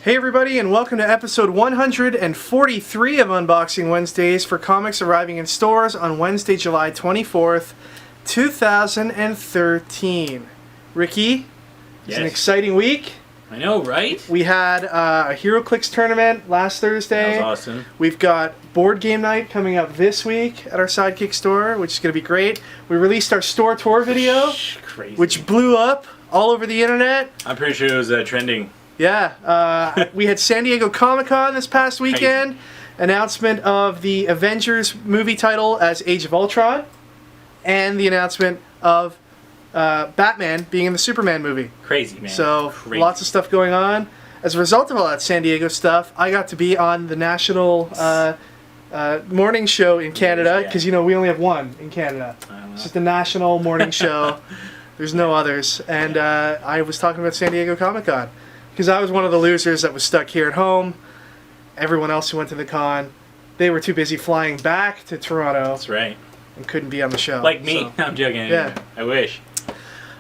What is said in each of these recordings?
Hey everybody, and welcome to episode 143 of Unboxing Wednesdays for comics arriving in stores on Wednesday, July 24th, 2013. Ricky, it's an exciting week. I know, right? We had a HeroClix tournament last Thursday. That was awesome. We've got board game night coming up this week at our Sidekick store, which is going to be great. We released our store tour video, which blew up all over the internet. I'm pretty sure it was trending. Yeah, we had San Diego Comic-Con this past weekend. Announcement of the Avengers movie title as Age of Ultron, and the announcement of Batman being in the Superman movie. Crazy, man. So, Crazy. Lots of stuff going on. As a result of all that San Diego stuff, I got to be on the national morning show in Canada, because, you know, we only have one in Canada. It's just a national morning show. There's no others. And I was talking about San Diego Comic-Con, because I was one of the losers that was stuck here at home. Everyone else who went to the con, they were too busy flying back to Toronto. That's right. And couldn't be on the show. Like me. So. I'm joking. Yeah. I wish.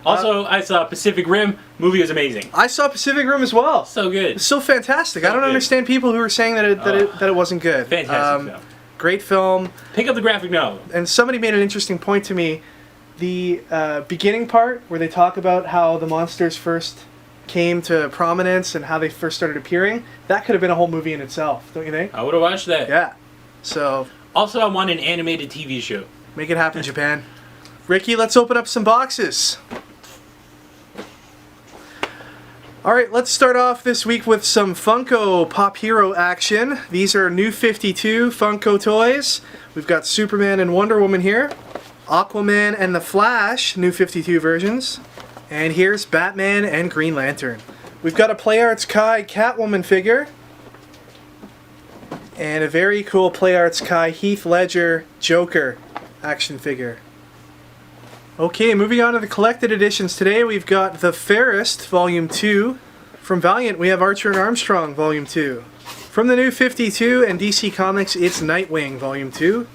Also, I saw Pacific Rim. Movie was amazing. I saw Pacific Rim as well. So good. It's so fantastic. I don't understand people who are saying that it wasn't good. Fantastic film. Great film. Pick up the graphic novel. And somebody made an interesting point to me. The beginning part where they talk about how the monsters first came to prominence and how they first started appearing, that could have been a whole movie in itself, don't you think? I would have watched that. Yeah. So. Also, I want an animated TV show. Make it happen, Japan. Ricky, let's open up some boxes. Alright, let's start off this week with some Funko Pop Hero action. These are New 52 Funko toys. We've got Superman and Wonder Woman here. Aquaman and the Flash, New 52 versions. And here's Batman and Green Lantern. We've got a Play Arts Kai Catwoman figure. And a very cool Play Arts Kai Heath Ledger Joker action figure. Okay, moving on to the collected editions today, we've got The Fairest, Volume 2. From Valiant, we have Archer and Armstrong, Volume 2. From the New 52 and DC Comics, it's Nightwing, Volume 2.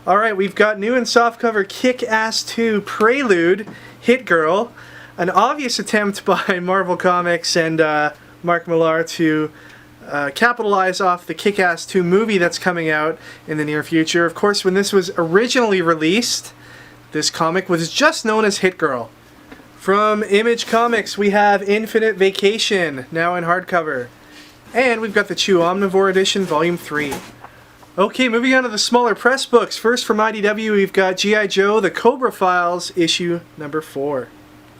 Alright, we've got new and softcover Kick-Ass 2 Prelude, Hit Girl. An obvious attempt by Marvel Comics and Mark Millar to capitalize off the Kick-Ass 2 movie that's coming out in the near future. Of course, when this was originally released, this comic was just known as Hit Girl. From Image Comics, we have Infinite Vacation, now in hardcover. And we've got the Chew Omnivore Edition, Volume 3. Okay, moving on to the smaller press books. First from IDW, we've got G.I. Joe, The Cobra Files, issue number 4.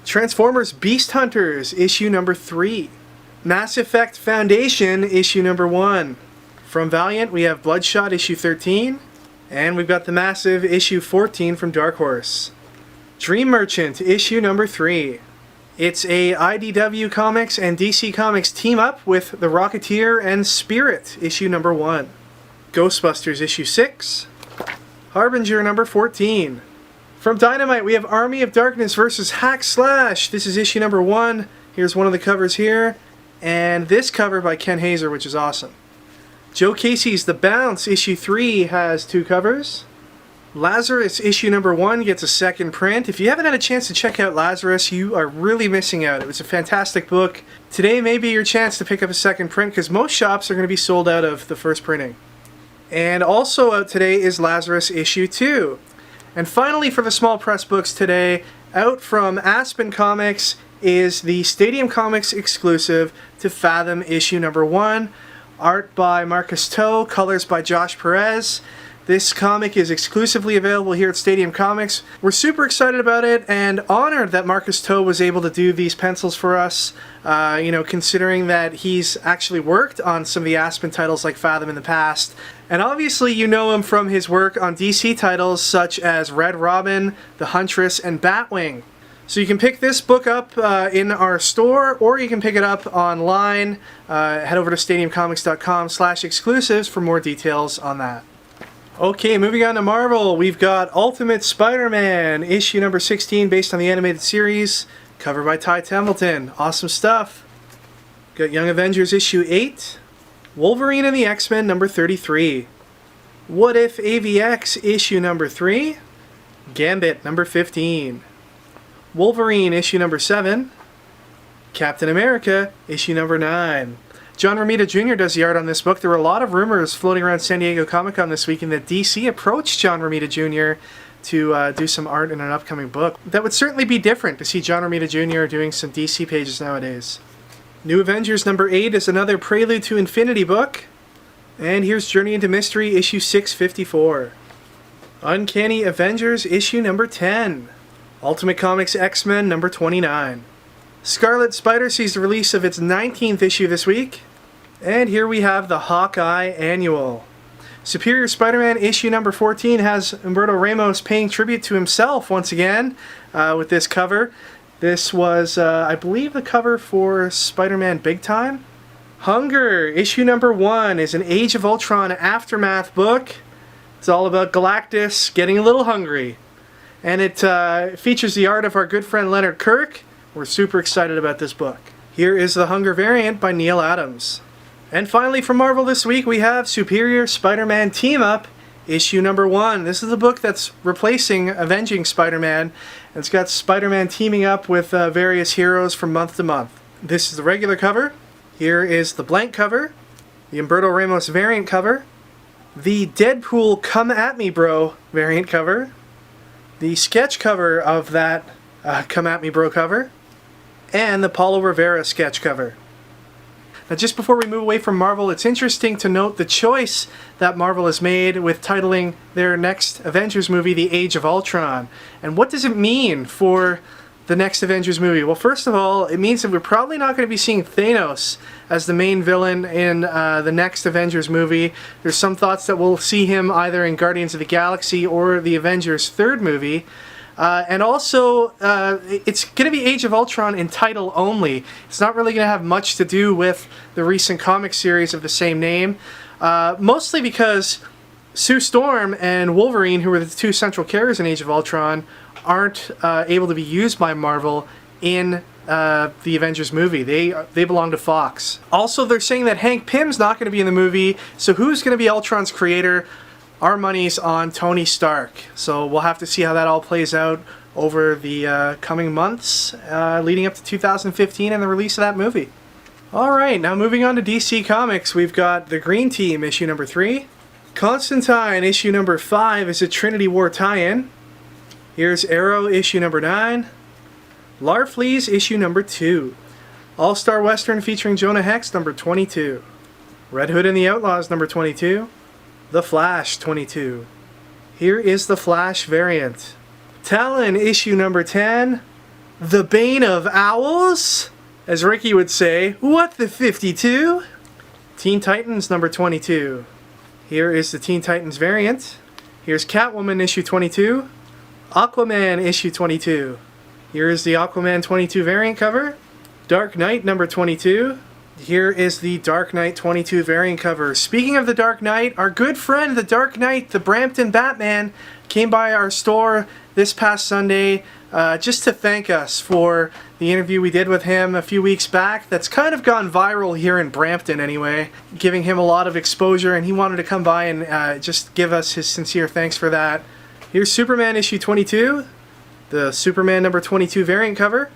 Transformers Beast Hunters, issue number 3. Mass Effect Foundation, issue number 1. From Valiant, we have Bloodshot, issue 13. And we've got the massive issue 14 from Dark Horse. Dream Merchant, issue number 3. It's a IDW Comics and DC Comics team up with The Rocketeer and Spirit, issue number 1. Ghostbusters, issue 6. Harbinger, number 14. From Dynamite, we have Army of Darkness vs. Hack Slash. This is issue number 1. Here's one of the covers here. And this cover by Ken Hazer, which is awesome. Joe Casey's The Bounce, issue 3, has 2 covers. Lazarus, issue number 1, gets a second print. If you haven't had a chance to check out Lazarus, you are really missing out. It was a fantastic book. Today may be your chance to pick up a second print, because most shops are going to be sold out of the first printing. And also out today is Lazarus, issue 2. And finally, for the small press books today, out from Aspen Comics is the Stadium Comics exclusive to Fathom issue number 1. Art by Marcus Toe, colors by Josh Perez. This comic is exclusively available here at Stadium Comics. We're super excited about it and honored that Marcus Toe was able to do these pencils for us, considering that he's actually worked on some of the Aspen titles like Fathom in the past. And obviously you know him from his work on DC titles such as Red Robin, The Huntress, and Batwing. So you can pick this book up in our store, or you can pick it up online. Head over to stadiumcomics.com/exclusives for more details on that. Okay, moving on to Marvel, we've got Ultimate Spider-Man, issue number 16, based on the animated series, cover by Ty Templeton. Awesome stuff. Got Young Avengers, issue 8. Wolverine and the X-Men, number 33. What If AVX, issue number 3. Gambit, number 15. Wolverine, issue number 7. Captain America, issue number 9. John Romita Jr. does the art on this book. There were a lot of rumors floating around San Diego Comic-Con this week that DC approached John Romita Jr. to do some art in an upcoming book. That would certainly be different to see John Romita Jr. doing some DC pages nowadays. New Avengers number 8 is another Prelude to Infinity book. And here's Journey into Mystery, issue 654. Uncanny Avengers, issue number 10. Ultimate Comics X-Men number 29. Scarlet Spider sees the release of its 19th issue this week. And here we have the Hawkeye Annual. Superior Spider-Man issue number 14 has Humberto Ramos paying tribute to himself once again with this cover. This was, I believe, the cover for Spider-Man Big Time. Hunger issue number 1 is an Age of Ultron aftermath book. It's all about Galactus getting a little hungry. And it features the art of our good friend Leonard Kirk. We're super excited about this book. Here is the Hunger variant by Neil Adams. And finally from Marvel this week we have Superior Spider-Man Team Up, issue number 1. This is the book that's replacing Avenging Spider-Man. And it's got Spider-Man teaming up with various heroes from month to month. This is the regular cover. Here is the blank cover, the Humberto Ramos variant cover, the Deadpool Come At Me Bro variant cover, the sketch cover of that Come At Me Bro cover, and the Paulo Rivera sketch cover. Now just before we move away from Marvel, it's interesting to note the choice that Marvel has made with titling their next Avengers movie The Age of Ultron. And what does it mean for the next Avengers movie? Well, first of all, it means that we're probably not going to be seeing Thanos as the main villain in the next Avengers movie. There's some thoughts that we'll see him either in Guardians of the Galaxy or the Avengers third movie. And also, it's going to be Age of Ultron in title only. It's not really going to have much to do with the recent comic series of the same name. Mostly because Sue Storm and Wolverine, who were the two central characters in Age of Ultron, aren't able to be used by Marvel in the Avengers movie. They belong to Fox. Also, they're saying that Hank Pym's not going to be in the movie, so who's going to be Ultron's creator? Our money's on Tony Stark. So we'll have to see how that all plays out over the coming months leading up to 2015 and the release of that movie. Alright, now moving on to DC Comics, we've got The Green Team, issue number 3. Constantine, issue number 5 is a Trinity War tie-in. Here's Arrow, issue number 9. Larfleeze, issue number 2. All-Star Western featuring Jonah Hex, number 22. Red Hood and the Outlaws, number 22. The Flash, 22. Here is the Flash variant. Talon, issue number 10. The Bane of Owls? As Ricky would say, what the 52? Teen Titans, number 22. Here is the Teen Titans variant. Here's Catwoman, issue 22. AQUAMAN, issue 22. Here is the Aquaman 22 variant cover. Dark Knight, number 22. Here is the Dark Knight 22 variant cover. Speaking of the Dark Knight, our good friend, the Dark Knight, the Brampton Batman, came by our store this past Sunday just to thank us for the interview we did with him a few weeks back. That's kind of gone viral here in Brampton anyway, giving him a lot of exposure, and he wanted to come by and just give us his sincere thanks for that. Here's Superman issue 22, the Superman number 22 variant cover.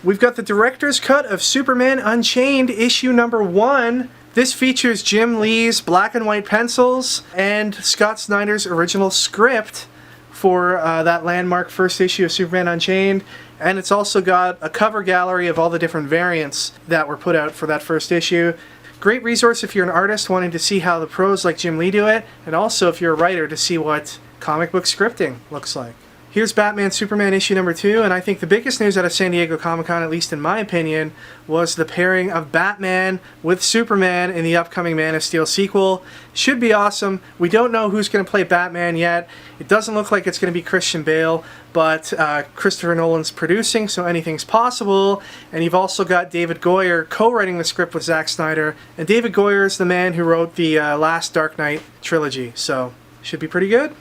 We've got the director's cut of Superman Unchained, issue number 1. This features Jim Lee's black and white pencils and Scott Snyder's original script for that landmark first issue of Superman Unchained. And it's also got a cover gallery of all the different variants that were put out for that first issue. Great resource if you're an artist wanting to see how the pros like Jim Lee do it, and also if you're a writer to see what comic book scripting looks like. Here's Batman Superman issue number 2, and I think the biggest news out of San Diego Comic-Con, at least in my opinion, was the pairing of Batman with Superman in the upcoming Man of Steel sequel. Should be awesome. We don't know who's going to play Batman yet. It doesn't look like it's going to be Christian Bale, but Christopher Nolan's producing, so anything's possible. And you've also got David Goyer co-writing the script with Zack Snyder, and David Goyer is the man who wrote the last Dark Knight trilogy, so should be pretty good.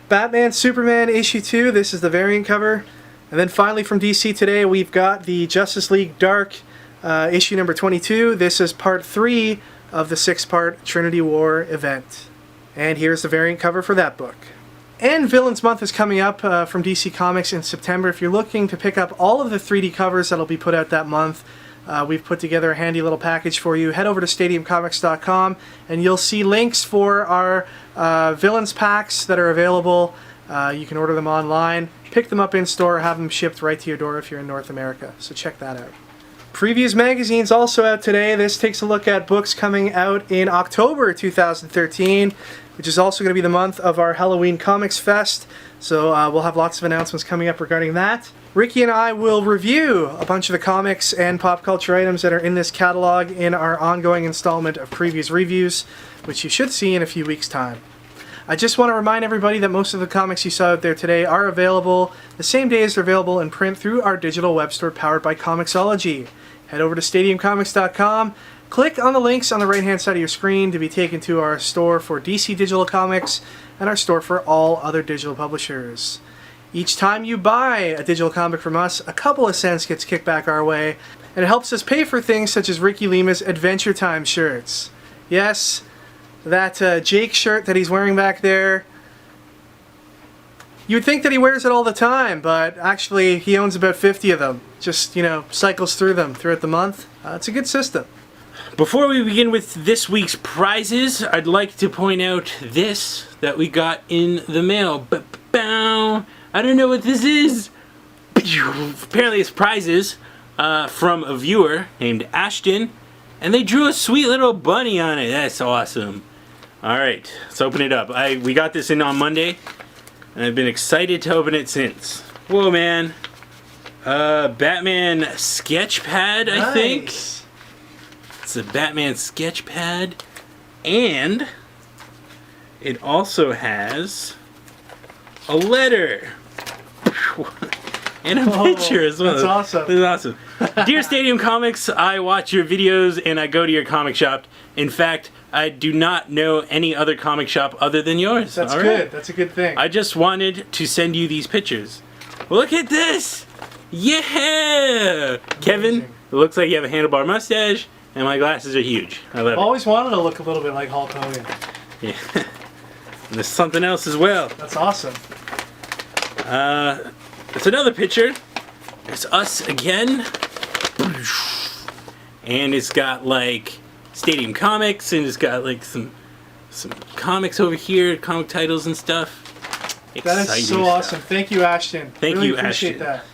Batman Superman issue 2, this is the variant cover. And then finally from DC today, we've got the Justice League Dark issue number 22. This is part 3 of the 6-part Trinity War event. And here's the variant cover for that book. And Villains Month is coming up from DC Comics in September. If you're looking to pick up all of the 3D covers that'll be put out that month, we've put together a handy little package for you. Head over to stadiumcomics.com and you'll see links for our villains packs that are available. You can order them online, pick them up in store, have them shipped right to your door if you're in North America. So check that out. Previews magazine's also out today. This takes a look at books coming out in October 2013, which is also going to be the month of our Halloween Comics Fest. So we'll have lots of announcements coming up regarding that. Ricky and I will review a bunch of the comics and pop culture items that are in this catalog in our ongoing installment of Previews Reviews, which you should see in a few weeks' time. I just want to remind everybody that most of the comics you saw out there today are available the same day as they're available in print through our digital web store powered by Comixology. Head over to stadiumcomics.com, click on the links on the right hand side of your screen to be taken to our store for DC Digital Comics and our store for all other digital publishers. Each time you buy a digital comic from us, a couple of cents gets kicked back our way, and it helps us pay for things such as Ricky Lima's Adventure Time shirts. Yes, that Jake shirt that he's wearing back there, you'd think that he wears it all the time, but actually he owns about 50 of them. Just, you know, cycles through them throughout the month. It's a good system. Before we begin with this week's prizes, I'd like to point out this that we got in the mail. I don't know what this is. Apparently it's prizes from a viewer named Ashton, and they drew a sweet little bunny on it. That's awesome. Alright, let's open it up. We got this in on Monday, and I've been excited to open it since. Whoa, man. Batman sketch pad, I think. It's a Batman sketch pad. And it also has a letter. And a picture as well. That's awesome. That's awesome. Dear Stadium Comics, I watch your videos and I go to your comic shop. In fact, I do not know any other comic shop other than yours. That's All good. right. That's a good thing. I just wanted to send you these pictures. Look at this! Yeah! Kevin, it looks like you have a handlebar mustache, and my glasses are huge. I love I've always wanted to look a little bit like Hulk Hogan. it. Yeah. And there's something else as well. That's awesome. It's another picture. It's us again. And it's got like Stadium Comics, and it's got like some comics over here, comic titles and stuff. That is so awesome. Thank you, Ashton. Thank you, appreciate Ashton. That.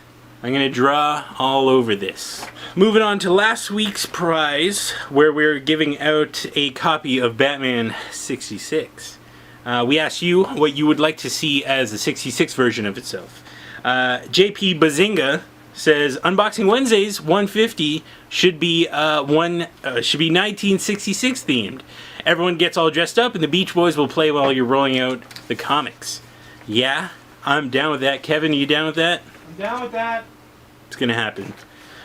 I'm going to draw all over this. Moving on to last week's prize, where we're giving out a copy of Batman 66. We asked you what you would like to see as the 66 version of itself. JP Bazinga says Unboxing Wednesdays 150 should be 1966 themed. Everyone gets all dressed up and the Beach Boys will play while you're rolling out the comics. Yeah, I'm down with that. Kevin, are you down with that? I'm down with that. It's gonna happen.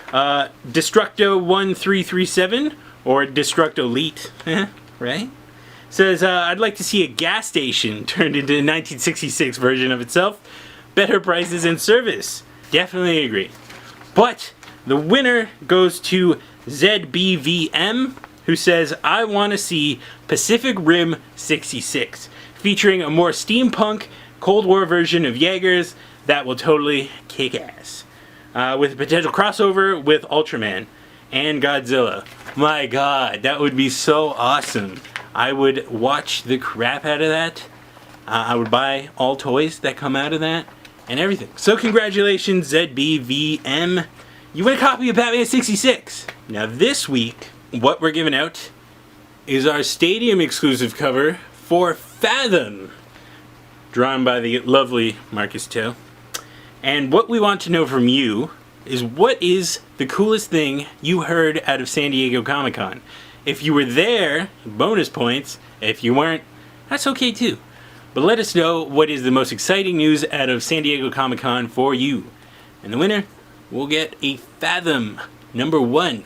Destructo 1337 or Destructo Elite, right? Says I'd like to see a gas station turned into a 1966 version of itself. Better prices and service. Definitely agree. But the winner goes to ZBVM, who says I want to see Pacific Rim 66, featuring a more steampunk Cold War version of Jaegers that will totally kick ass. With a potential crossover with Ultraman and Godzilla. My god, that would be so awesome. I would watch the crap out of that. I would buy all toys that come out of that and everything. So congratulations, ZBVM. You win a copy of Batman 66. Now this week, what we're giving out is our Stadium exclusive cover for Fathom, drawn by the lovely Marcus Toe. And what we want to know from you is what is the coolest thing you heard out of San Diego Comic-Con? If you were there, bonus points. If you weren't, that's okay too. But let us know what is the most exciting news out of San Diego Comic-Con for you. And the winner will get a Fathom #1.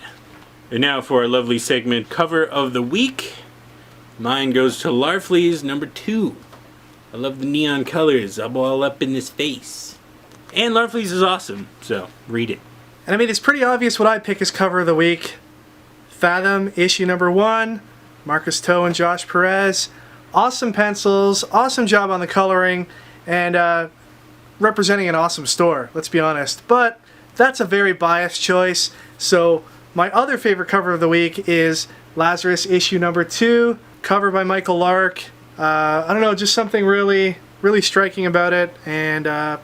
And now for our lovely segment, Cover of the Week. Mine goes to Larfleeze #2. I love the neon colors. I'm all up in this face. And Larfleeze is awesome, so read it. And I mean, it's pretty obvious what I pick as Cover of the Week. Fathom, issue #1. Marcus Toe and Josh Perez. Awesome pencils, awesome job on the coloring, and representing an awesome store, let's be honest. But that's a very biased choice, so My other favorite cover of the week is Lazarus issue number 2, cover by Michael Lark. I don't know, just something really striking about it, and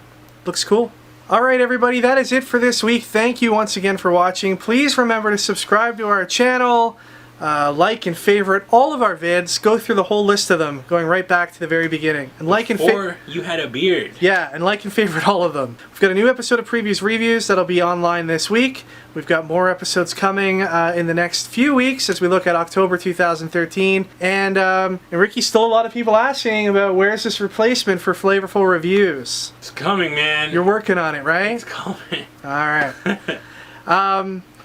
looks cool. Alright everybody, that is it for this week. Thank you once again for watching. Please remember to subscribe to our channel, like and favorite all of our vids. Go through the whole list of them, going right back to the very beginning. And like and Before you had a beard. Yeah, and like and favorite all of them. We've got a new episode of Previews Reviews that'll be online this week. We've got more episodes coming in the next few weeks as we look at October 2013. And Ricky, still a lot of people asking about where's this replacement for Flavorful Reviews. It's coming, man. You're working on it, right? It's coming. Alright.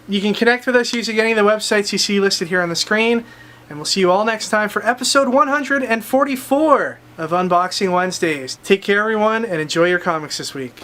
You can connect with us using any of the websites you see listed here on the screen. And we'll see you all next time for episode 144 of Unboxing Wednesdays. Take care, everyone, and enjoy your comics this week.